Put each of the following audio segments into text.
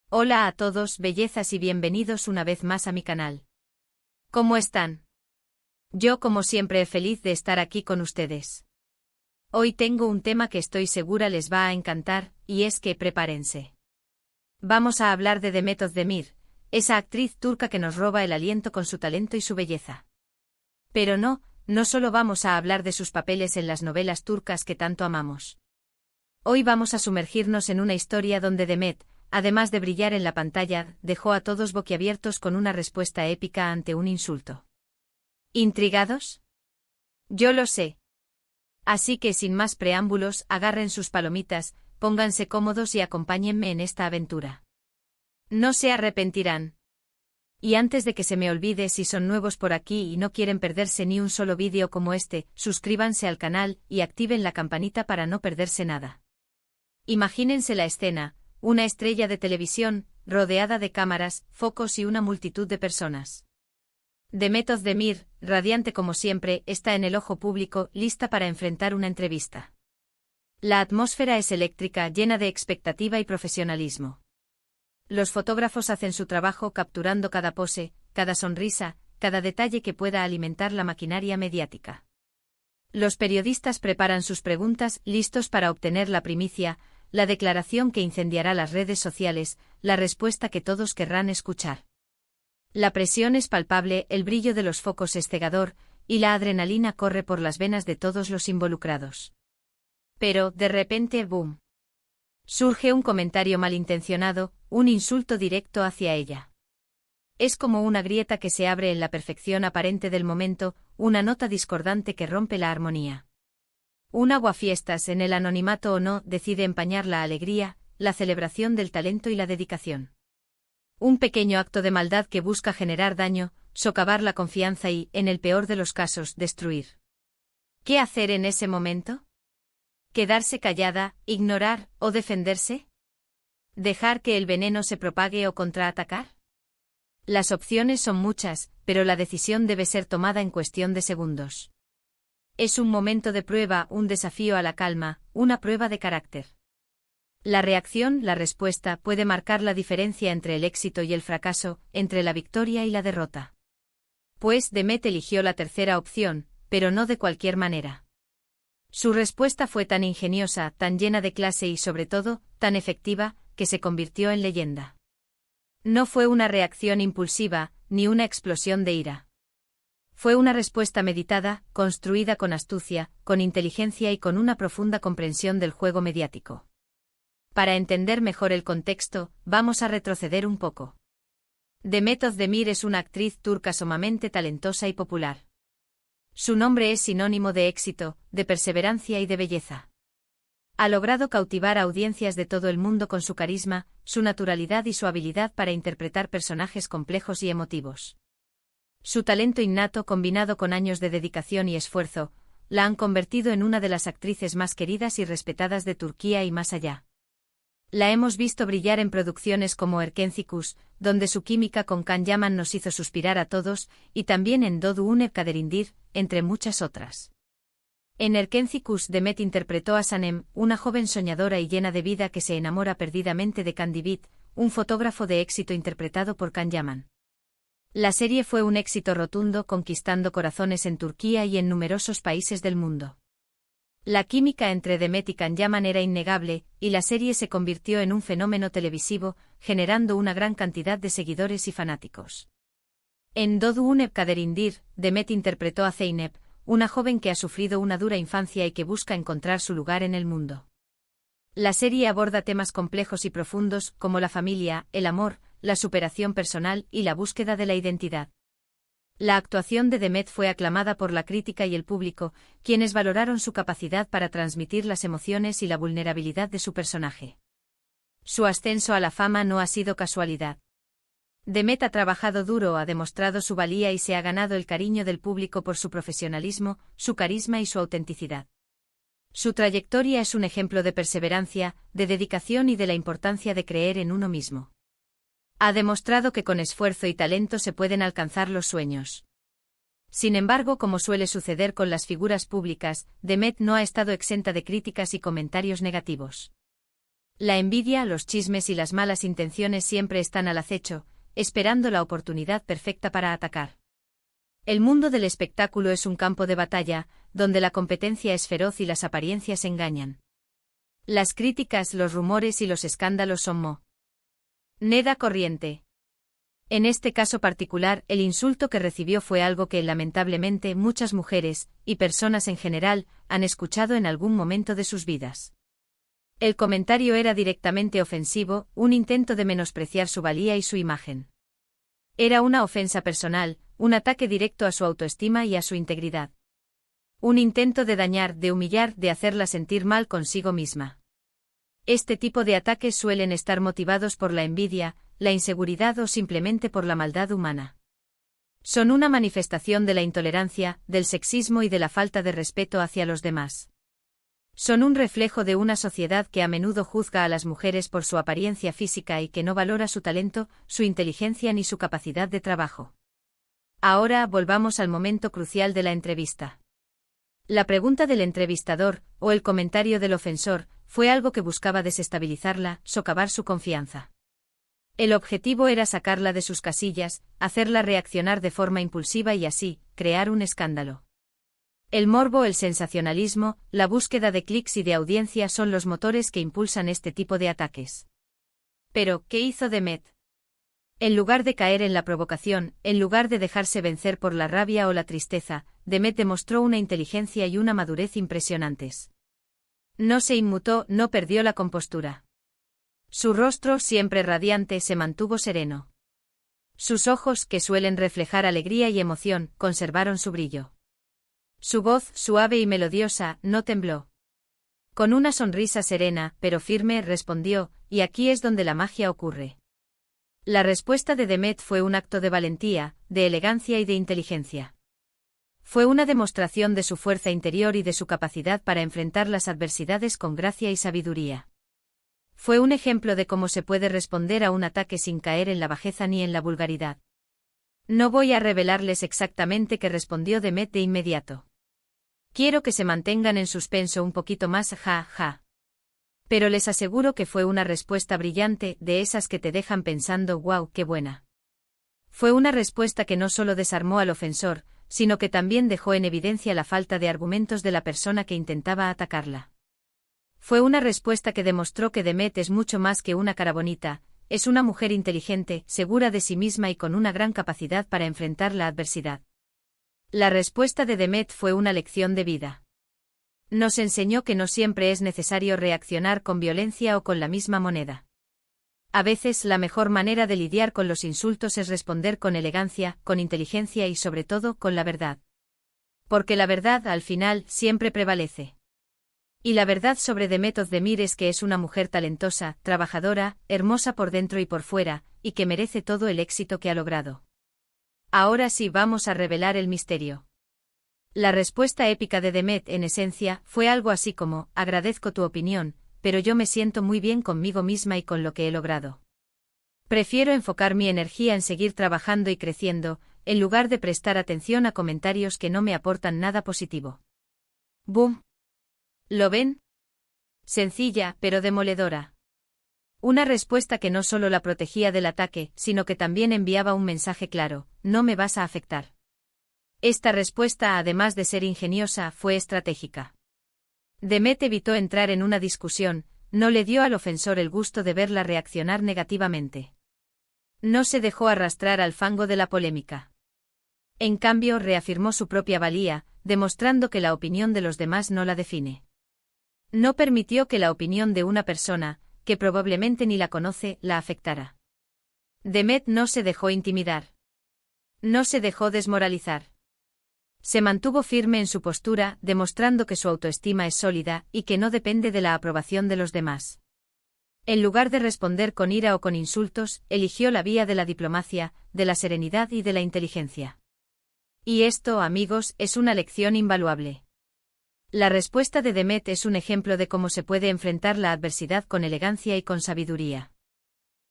Hola a todos, bellezas, y bienvenidos una vez más a mi canal. ¿Cómo están? Yo, como siempre, feliz de estar aquí con ustedes. Hoy tengo un tema que estoy segura les va a encantar, y es que prepárense. Vamos a hablar de Demet Özdemir, esa actriz turca que nos roba el aliento con su talento y su belleza. Pero no solo vamos a hablar de sus papeles en las novelas turcas que tanto amamos. Hoy vamos a sumergirnos en una historia donde Demet, además de brillar en la pantalla, dejó a todos boquiabiertos con una respuesta épica ante un insulto. ¿Intrigados? Yo lo sé. Así que sin más preámbulos, agarren sus palomitas, pónganse cómodos y acompáñenme en esta aventura. No se arrepentirán. Y antes de que se me olvide, si son nuevos por aquí y no quieren perderse ni un solo vídeo como este, suscríbanse al canal y activen la campanita para no perderse nada. Imagínense la escena: una estrella de televisión, rodeada de cámaras, focos y una multitud de personas. Demet Özdemir, radiante como siempre, está en el ojo público, lista para enfrentar una entrevista. La atmósfera es eléctrica, llena de expectativa y profesionalismo. Los fotógrafos hacen su trabajo capturando cada pose, cada sonrisa, cada detalle que pueda alimentar la maquinaria mediática. Los periodistas preparan sus preguntas, listos para obtener la primicia, la declaración que incendiará las redes sociales, la respuesta que todos querrán escuchar. La presión es palpable, el brillo de los focos es cegador, y la adrenalina corre por las venas de todos los involucrados. Pero, de repente, ¡boom! Surge un comentario malintencionado, un insulto directo hacia ella. Es como una grieta que se abre en la perfección aparente del momento, una nota discordante que rompe la armonía. Un aguafiestas, en el anonimato o no, decide empañar la alegría, la celebración del talento y la dedicación. Un pequeño acto de maldad que busca generar daño, socavar la confianza y, en el peor de los casos, destruir. ¿Qué hacer en ese momento? ¿Quedarse callada, ignorar o defenderse? ¿Dejar que el veneno se propague o contraatacar? Las opciones son muchas, pero la decisión debe ser tomada en cuestión de segundos. Es un momento de prueba, un desafío a la calma, una prueba de carácter. La reacción, la respuesta, puede marcar la diferencia entre el éxito y el fracaso, entre la victoria y la derrota. Pues Demet eligió la tercera opción, pero no de cualquier manera. Su respuesta fue tan ingeniosa, tan llena de clase y sobre todo, tan efectiva, que se convirtió en leyenda. No fue una reacción impulsiva, ni una explosión de ira. Fue una respuesta meditada, construida con astucia, con inteligencia y con una profunda comprensión del juego mediático. Para entender mejor el contexto, vamos a retroceder un poco. Demet Özdemir es una actriz turca sumamente talentosa y popular. Su nombre es sinónimo de éxito, de perseverancia y de belleza. Ha logrado cautivar a audiencias de todo el mundo con su carisma, su naturalidad y su habilidad para interpretar personajes complejos y emotivos. Su talento innato, combinado con años de dedicación y esfuerzo, la han convertido en una de las actrices más queridas y respetadas de Turquía y más allá. La hemos visto brillar en producciones como Erkenci Kuş, donde su química con Can Yaman nos hizo suspirar a todos, y también en Doğu Kaderimdir, entre muchas otras. En Erkenci Kuş, Demet interpretó a Sanem, una joven soñadora y llena de vida que se enamora perdidamente de Can Divit, un fotógrafo de éxito interpretado por Can Yaman. La serie fue un éxito rotundo, conquistando corazones en Turquía y en numerosos países del mundo. La química entre Demet y Can Yaman era innegable, y la serie se convirtió en un fenómeno televisivo, generando una gran cantidad de seguidores y fanáticos. En Doğu Kaderimdir, Demet interpretó a Zeynep, una joven que ha sufrido una dura infancia y que busca encontrar su lugar en el mundo. La serie aborda temas complejos y profundos, como la familia, el amor, la superación personal y la búsqueda de la identidad. La actuación de Demet fue aclamada por la crítica y el público, quienes valoraron su capacidad para transmitir las emociones y la vulnerabilidad de su personaje. Su ascenso a la fama no ha sido casualidad. Demet ha trabajado duro, ha demostrado su valía y se ha ganado el cariño del público por su profesionalismo, su carisma y su autenticidad. Su trayectoria es un ejemplo de perseverancia, de dedicación y de la importancia de creer en uno mismo. Ha demostrado que con esfuerzo y talento se pueden alcanzar los sueños. Sin embargo, como suele suceder con las figuras públicas, Demet no ha estado exenta de críticas y comentarios negativos. La envidia, los chismes y las malas intenciones siempre están al acecho, esperando la oportunidad perfecta para atacar. El mundo del espectáculo es un campo de batalla, donde la competencia es feroz y las apariencias engañan. Las críticas, los rumores y los escándalos son moneda corriente. En este caso particular, el insulto que recibió fue algo que, lamentablemente, muchas mujeres, y personas en general, han escuchado en algún momento de sus vidas. El comentario era directamente ofensivo, un intento de menospreciar su valía y su imagen. Era una ofensa personal, un ataque directo a su autoestima y a su integridad. Un intento de dañar, de humillar, de hacerla sentir mal consigo misma. Este tipo de ataques suelen estar motivados por la envidia, la inseguridad o simplemente por la maldad humana. Son una manifestación de la intolerancia, del sexismo y de la falta de respeto hacia los demás. Son un reflejo de una sociedad que a menudo juzga a las mujeres por su apariencia física y que no valora su talento, su inteligencia ni su capacidad de trabajo. Ahora volvamos al momento crucial de la entrevista. La pregunta del entrevistador, o el comentario del ofensor, fue algo que buscaba desestabilizarla, socavar su confianza. El objetivo era sacarla de sus casillas, hacerla reaccionar de forma impulsiva y así, crear un escándalo. El morbo, el sensacionalismo, la búsqueda de clics y de audiencia son los motores que impulsan este tipo de ataques. Pero, ¿qué hizo Demet? En lugar de caer en la provocación, en lugar de dejarse vencer por la rabia o la tristeza, Demet demostró una inteligencia y una madurez impresionantes. No se inmutó, no perdió la compostura. Su rostro, siempre radiante, se mantuvo sereno. Sus ojos, que suelen reflejar alegría y emoción, conservaron su brillo. Su voz, suave y melodiosa, no tembló. Con una sonrisa serena, pero firme, respondió, y aquí es donde la magia ocurre. La respuesta de Demet fue un acto de valentía, de elegancia y de inteligencia. Fue una demostración de su fuerza interior y de su capacidad para enfrentar las adversidades con gracia y sabiduría. Fue un ejemplo de cómo se puede responder a un ataque sin caer en la bajeza ni en la vulgaridad. No voy a revelarles exactamente qué respondió Demet de inmediato. Quiero que se mantengan en suspenso un poquito más, ja. Pero les aseguro que fue una respuesta brillante, de esas que te dejan pensando, wow, qué buena. Fue una respuesta que no solo desarmó al ofensor, sino que también dejó en evidencia la falta de argumentos de la persona que intentaba atacarla. Fue una respuesta que demostró que Demet es mucho más que una cara bonita, es una mujer inteligente, segura de sí misma y con una gran capacidad para enfrentar la adversidad. La respuesta de Demet fue una lección de vida. Nos enseñó que no siempre es necesario reaccionar con violencia o con la misma moneda. A veces la mejor manera de lidiar con los insultos es responder con elegancia, con inteligencia y sobre todo con la verdad. Porque la verdad al final siempre prevalece. Y la verdad sobre Demet Özdemir es que es una mujer talentosa, trabajadora, hermosa por dentro y por fuera, y que merece todo el éxito que ha logrado. Ahora sí vamos a revelar el misterio. La respuesta épica de Demet en esencia fue algo así como, agradezco tu opinión, pero yo me siento muy bien conmigo misma y con lo que he logrado. Prefiero enfocar mi energía en seguir trabajando y creciendo, en lugar de prestar atención a comentarios que no me aportan nada positivo. ¡Boom! ¿Lo ven? Sencilla, pero demoledora. Una respuesta que no solo la protegía del ataque, sino que también enviaba un mensaje claro, no me vas a afectar. Esta respuesta, además de ser ingeniosa, fue estratégica. Demet evitó entrar en una discusión, no le dio al ofensor el gusto de verla reaccionar negativamente. No se dejó arrastrar al fango de la polémica. En cambio, reafirmó su propia valía, demostrando que la opinión de los demás no la define. No permitió que la opinión de una persona, que probablemente ni la conoce, la afectara. Demet no se dejó intimidar. No se dejó desmoralizar. Se mantuvo firme en su postura, demostrando que su autoestima es sólida y que no depende de la aprobación de los demás. En lugar de responder con ira o con insultos, eligió la vía de la diplomacia, de la serenidad y de la inteligencia. Y esto, amigos, es una lección invaluable. La respuesta de Demet es un ejemplo de cómo se puede enfrentar la adversidad con elegancia y con sabiduría.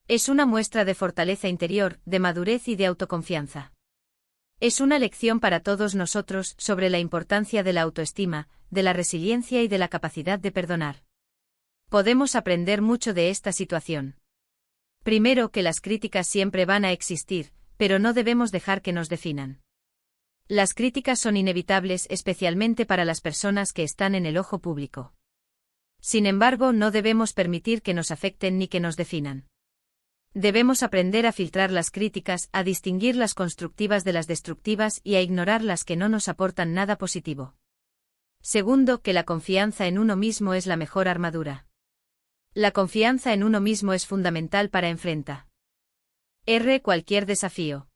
Es una muestra de fortaleza interior, de madurez y de autoconfianza. Es una lección para todos nosotros sobre la importancia de la autoestima, de la resiliencia y de la capacidad de perdonar. Podemos aprender mucho de esta situación. Primero, que las críticas siempre van a existir, pero no debemos dejar que nos definan. Las críticas son inevitables, especialmente para las personas que están en el ojo público. Sin embargo, no debemos permitir que nos afecten ni que nos definan. Debemos aprender a filtrar las críticas, a distinguir las constructivas de las destructivas y a ignorar las que no nos aportan nada positivo. Segundo, que la confianza en uno mismo es la mejor armadura. La confianza en uno mismo es fundamental para enfrentar cualquier desafío.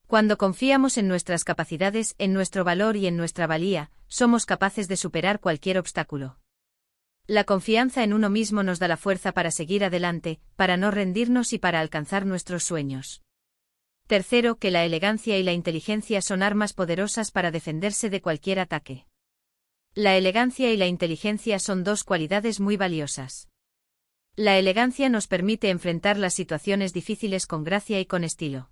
Cuando confiamos en nuestras capacidades, en nuestro valor y en nuestra valía, somos capaces de superar cualquier obstáculo. La confianza en uno mismo nos da la fuerza para seguir adelante, para no rendirnos y para alcanzar nuestros sueños. Tercero, que la elegancia y la inteligencia son armas poderosas para defenderse de cualquier ataque. La elegancia y la inteligencia son dos cualidades muy valiosas. La elegancia nos permite enfrentar las situaciones difíciles con gracia y con estilo.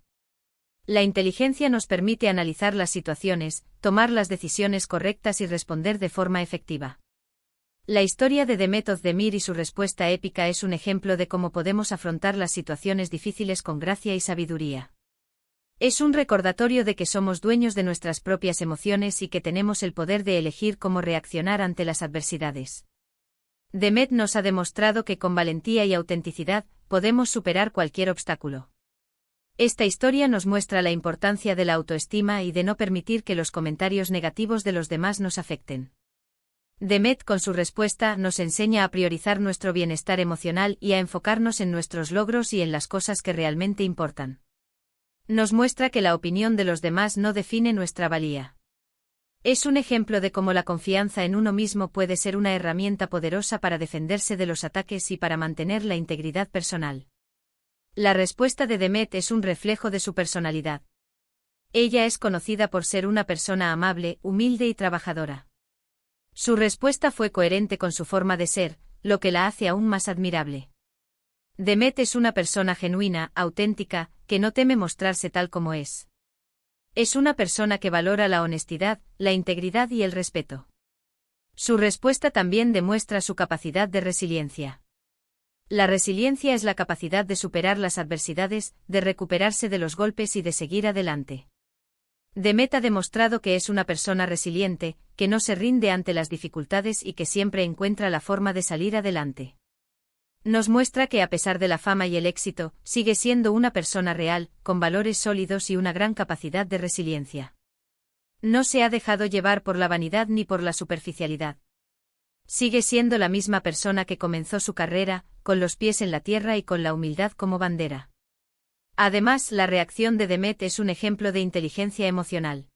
La inteligencia nos permite analizar las situaciones, tomar las decisiones correctas y responder de forma efectiva. La historia de Demet Özdemir y su respuesta épica es un ejemplo de cómo podemos afrontar las situaciones difíciles con gracia y sabiduría. Es un recordatorio de que somos dueños de nuestras propias emociones y que tenemos el poder de elegir cómo reaccionar ante las adversidades. Demet nos ha demostrado que con valentía y autenticidad podemos superar cualquier obstáculo. Esta historia nos muestra la importancia de la autoestima y de no permitir que los comentarios negativos de los demás nos afecten. Demet, con su respuesta, nos enseña a priorizar nuestro bienestar emocional y a enfocarnos en nuestros logros y en las cosas que realmente importan. Nos muestra que la opinión de los demás no define nuestra valía. Es un ejemplo de cómo la confianza en uno mismo puede ser una herramienta poderosa para defenderse de los ataques y para mantener la integridad personal. La respuesta de Demet es un reflejo de su personalidad. Ella es conocida por ser una persona amable, humilde y trabajadora. Su respuesta fue coherente con su forma de ser, lo que la hace aún más admirable. Demet es una persona genuina, auténtica, que no teme mostrarse tal como es. Es una persona que valora la honestidad, la integridad y el respeto. Su respuesta también demuestra su capacidad de resiliencia. La resiliencia es la capacidad de superar las adversidades, de recuperarse de los golpes y de seguir adelante. Demet ha demostrado que es una persona resiliente, que no se rinde ante las dificultades y que siempre encuentra la forma de salir adelante. Nos muestra que a pesar de la fama y el éxito, sigue siendo una persona real, con valores sólidos y una gran capacidad de resiliencia. No se ha dejado llevar por la vanidad ni por la superficialidad. Sigue siendo la misma persona que comenzó su carrera, con los pies en la tierra y con la humildad como bandera. Además, la reacción de Demet es un ejemplo de inteligencia emocional.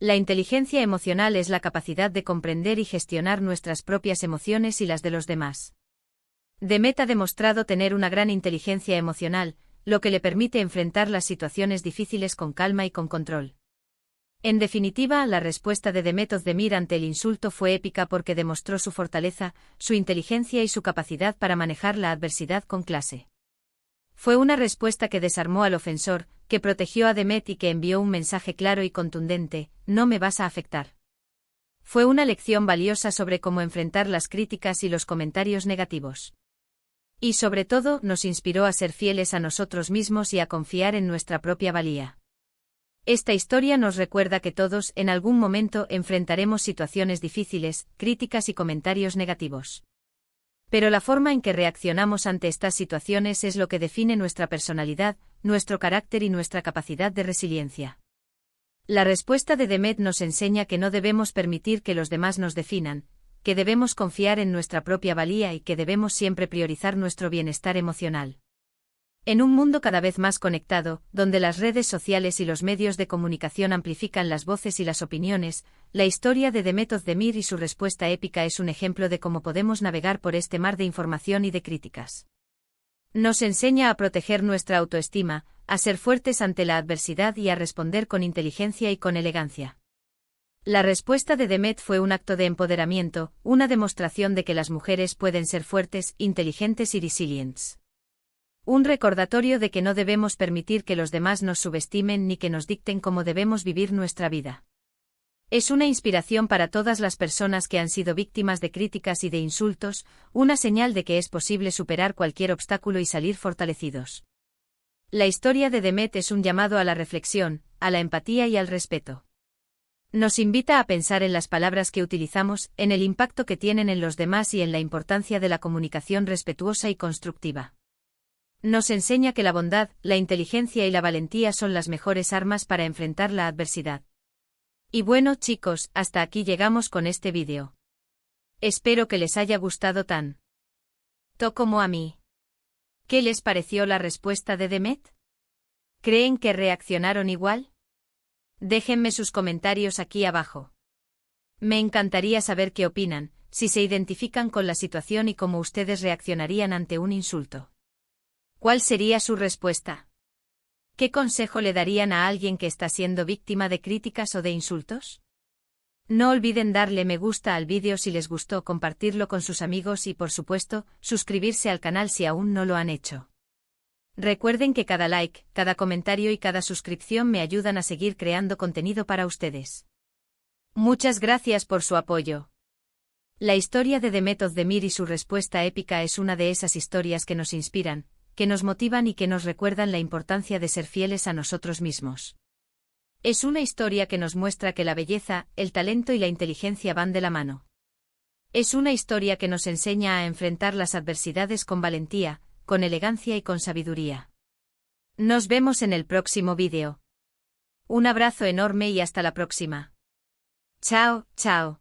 La inteligencia emocional es la capacidad de comprender y gestionar nuestras propias emociones y las de los demás. Demet ha demostrado tener una gran inteligencia emocional, lo que le permite enfrentar las situaciones difíciles con calma y con control. En definitiva, la respuesta de Demet Özdemir ante el insulto fue épica porque demostró su fortaleza, su inteligencia y su capacidad para manejar la adversidad con clase. Fue una respuesta que desarmó al ofensor, que protegió a Demet y que envió un mensaje claro y contundente: no me vas a afectar. Fue una lección valiosa sobre cómo enfrentar las críticas y los comentarios negativos. Y sobre todo, nos inspiró a ser fieles a nosotros mismos y a confiar en nuestra propia valía. Esta historia nos recuerda que todos, en algún momento, enfrentaremos situaciones difíciles, críticas y comentarios negativos. Pero la forma en que reaccionamos ante estas situaciones es lo que define nuestra personalidad, nuestro carácter y nuestra capacidad de resiliencia. La respuesta de Demet nos enseña que no debemos permitir que los demás nos definan, que debemos confiar en nuestra propia valía y que debemos siempre priorizar nuestro bienestar emocional. En un mundo cada vez más conectado, donde las redes sociales y los medios de comunicación amplifican las voces y las opiniones, la historia de Demet Özdemir y su respuesta épica es un ejemplo de cómo podemos navegar por este mar de información y de críticas. Nos enseña a proteger nuestra autoestima, a ser fuertes ante la adversidad y a responder con inteligencia y con elegancia. La respuesta de Demet fue un acto de empoderamiento, una demostración de que las mujeres pueden ser fuertes, inteligentes y resilientes. Un recordatorio de que no debemos permitir que los demás nos subestimen ni que nos dicten cómo debemos vivir nuestra vida. Es una inspiración para todas las personas que han sido víctimas de críticas y de insultos, una señal de que es posible superar cualquier obstáculo y salir fortalecidos. La historia de Demet es un llamado a la reflexión, a la empatía y al respeto. Nos invita a pensar en las palabras que utilizamos, en el impacto que tienen en los demás y en la importancia de la comunicación respetuosa y constructiva. Nos enseña que la bondad, la inteligencia y la valentía son las mejores armas para enfrentar la adversidad. Y bueno chicos, hasta aquí llegamos con este vídeo. Espero que les haya gustado tanto como a mí. ¿Qué les pareció la respuesta de Demet? ¿Creen que reaccionaron igual? Déjenme sus comentarios aquí abajo. Me encantaría saber qué opinan, si se identifican con la situación y cómo ustedes reaccionarían ante un insulto. ¿Cuál sería su respuesta? ¿Qué consejo le darían a alguien que está siendo víctima de críticas o de insultos? No olviden darle me gusta al vídeo si les gustó, compartirlo con sus amigos y por supuesto, suscribirse al canal si aún no lo han hecho. Recuerden que cada like, cada comentario y cada suscripción me ayudan a seguir creando contenido para ustedes. Muchas gracias por su apoyo. La historia de Demet Özdemir y su respuesta épica es una de esas historias que nos inspiran, que nos motivan y que nos recuerdan la importancia de ser fieles a nosotros mismos. Es una historia que nos muestra que la belleza, el talento y la inteligencia van de la mano. Es una historia que nos enseña a enfrentar las adversidades con valentía, con elegancia y con sabiduría. Nos vemos en el próximo vídeo. Un abrazo enorme y hasta la próxima. Chao, chao.